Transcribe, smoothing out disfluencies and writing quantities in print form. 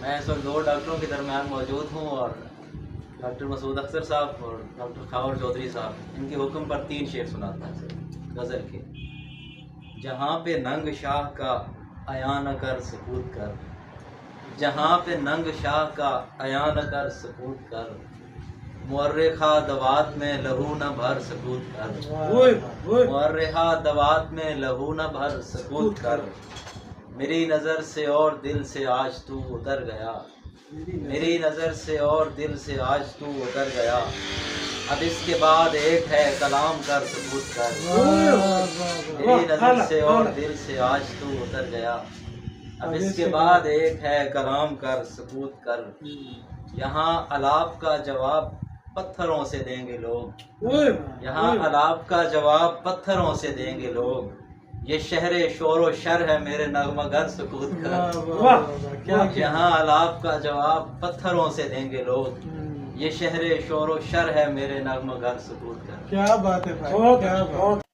मैं इस वक्त दो डॉक्टरों के दरमियान मौजूद हूँ और डॉक्टर मसूद अख्तर साहब और डॉक्टर खावर चौधरी साहब इनके हुक्म पर 3 शेर सुनाता है गज़ल के। जहाँ पे नंग शाह का अया न कर सकूत कर, जहाँ पे नंग शाह का अया न कर सकूत कर, मुअर्रिखा दवात में लहू न भर सकूत कर, मुअर्रिखा दवात में लहू न भर सकूत कर। मेरी नज़र से और दिल से आज तू उतर गया, मेरी नज़र से और दिल से आज तू उतर गया। अब इसके बाद एक है कलाम कर सबूत कर, मेरी नज़र से और दिल से आज तू उतर गया। अब इसके बाद एक है कलाम कर सबूत कर। यहाँ अलाप का जवाब पत्थरों से देंगे लोग, यहाँ अलाप का जवाब पत्थरों से देंगे लोग। ये शहरे शोरो शर है मेरे नगमगर सकूत कर, यहाँ अलाप का जवाब पत्थरों से देंगे लोग। ये शहरे शोरो शर है मेरे नगमगर सकूत कर। क्या बात है भाई, क्या बात।